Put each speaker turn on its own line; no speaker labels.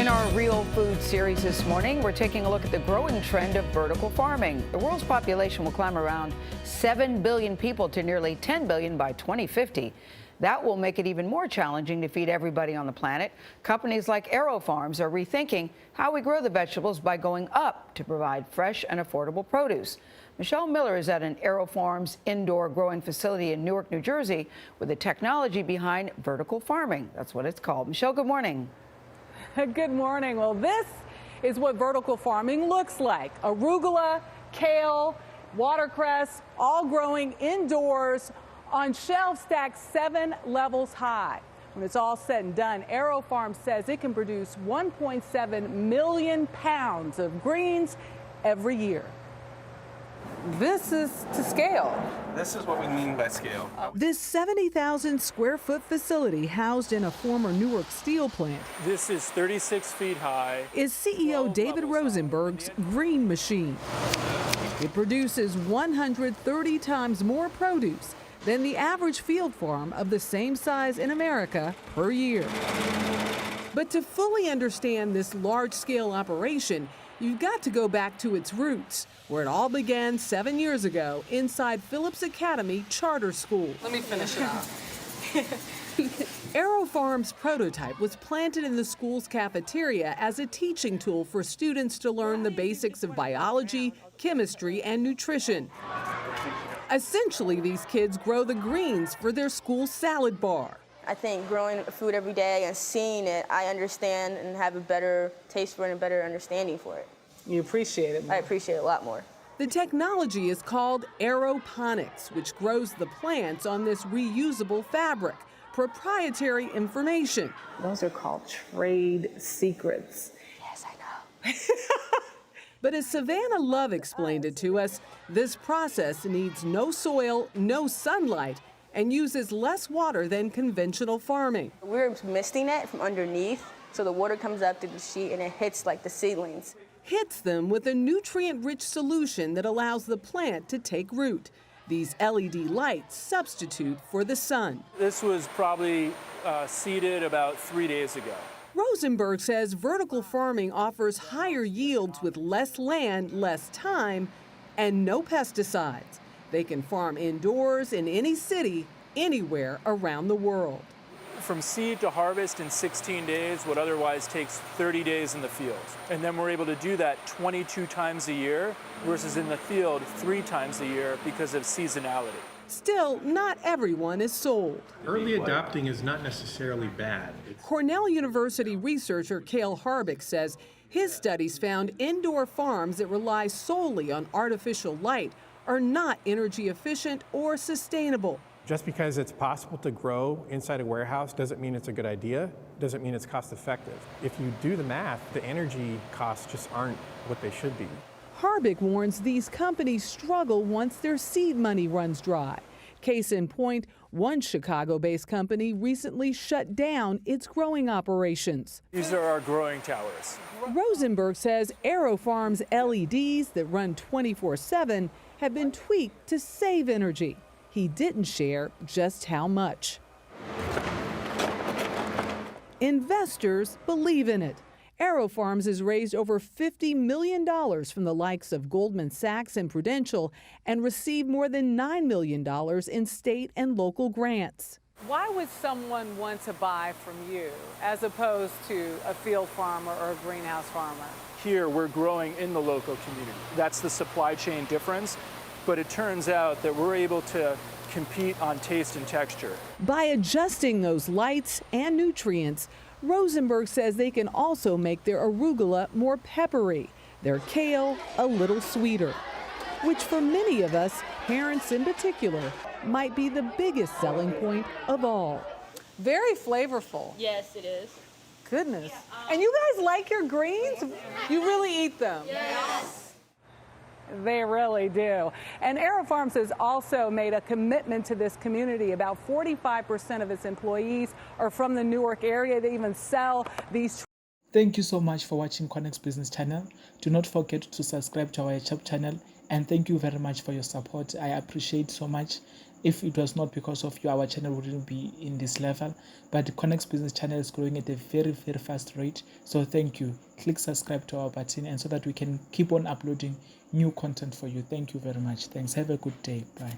In our Real Food series this morning, we're taking a look at the growing trend of vertical farming. The world's population will climb around 7 billion people to nearly 10 billion by 2050. That will make it even more challenging to feed everybody on the planet. Companies like AeroFarms are rethinking how we grow the vegetables by going up to provide fresh and affordable produce. Michelle Miller is at an AeroFarms indoor growing facility in Newark, New Jersey, with the technology behind vertical farming. That's what it's called. Michelle, good morning.
Good morning. Well, this is what vertical farming looks like. Arugula, kale, watercress, all growing indoors on shelves stacked 7 levels high. When it's all said and done, AeroFarms says it can produce 1.7 million pounds of greens every year. This is to scale.
This is what we mean by scale.
This 70,000 square foot facility housed in a former Newark steel plant.
This is 36 feet high.
Is CEO David Rosenberg's green machine. It produces 130 times more produce than the average field farm of the same size in America per year. But to fully understand this large-scale operation, you've got to go back to its roots, where it all began 7 years ago inside Phillips Academy Charter School.
Let me finish it off.
AeroFarms' prototype was planted in the school's cafeteria as a teaching tool for students to learn the basics of biology, chemistry, and nutrition. Essentially, these kids grow the greens for their school salad bar.
I think growing food every day and seeing it, I understand and have a better taste for it and a better understanding for it.
You appreciate it more.
I appreciate it a lot more.
The technology is called aeroponics, which grows the plants on this reusable fabric. Proprietary information.
Those are called trade secrets.
Yes, I know.
But as Savannah Love explained it to us, this process needs no soil, no sunlight, and uses less water than conventional farming.
We're misting it from underneath, so the water comes up through the sheet and it hits like the seedlings.
Hits them with a nutrient-rich solution that allows the plant to take root. These LED lights substitute for the sun.
This was probably seeded about 3 days ago.
Rosenberg says vertical farming offers higher yields with less land, less time, and no pesticides. They can farm indoors in any city, anywhere around the world.
From seed to harvest in 16 days, what otherwise takes 30 days in the field. And then we're able to do that 22 times a year versus in the field 3 times a year because of seasonality.
Still, not everyone is sold.
Early adopting is not necessarily bad.
Cornell University researcher Cale Harbick says his studies found indoor farms that rely solely on artificial light are not energy efficient or sustainable.
Just because it's possible to grow inside a warehouse doesn't mean it's a good idea, doesn't mean it's cost effective. If you do the math, the energy costs just aren't what they should be.
Harbick warns these companies struggle once their seed money runs dry. Case in point, one Chicago-based company recently shut down its growing operations.
These are our growing towers.
Rosenberg says AeroFarms LEDs that run 24/7 have been tweaked to save energy. He didn't share just how much. Investors believe in it. AeroFarms has raised over $50 million from the likes of Goldman Sachs and Prudential and received more than $9 million in state and local grants.
Why would someone want to buy from you as opposed to a field farmer or a greenhouse farmer?
Here, we're growing in the local community. That's the supply chain difference. But it turns out that we're able to compete on taste and texture.
By adjusting those lights and nutrients, Rosenberg says they can also make their arugula more peppery, their kale a little sweeter, which for many of us, parents in particular, might be the biggest selling point of all.
Very flavorful.
Yes, it is.
Goodness. And you guys like your greens? You really eat them?
Yes.
They really do. And AeroFarms has also made a commitment to this community. About 45% of its employees are from the Newark area. They even sell these.
Thank you so much for watching Connex Business Channel. Do not forget to subscribe to our YouTube channel, and thank you very much for your support. I appreciate so much. If it was not because of you, our channel wouldn't be in this level. But the Connects Business channel is growing at a very, very fast rate. So thank you. Click subscribe to our button, and so that we can keep on uploading new content for you. Thank you very much. Thanks. Have a good day. Bye.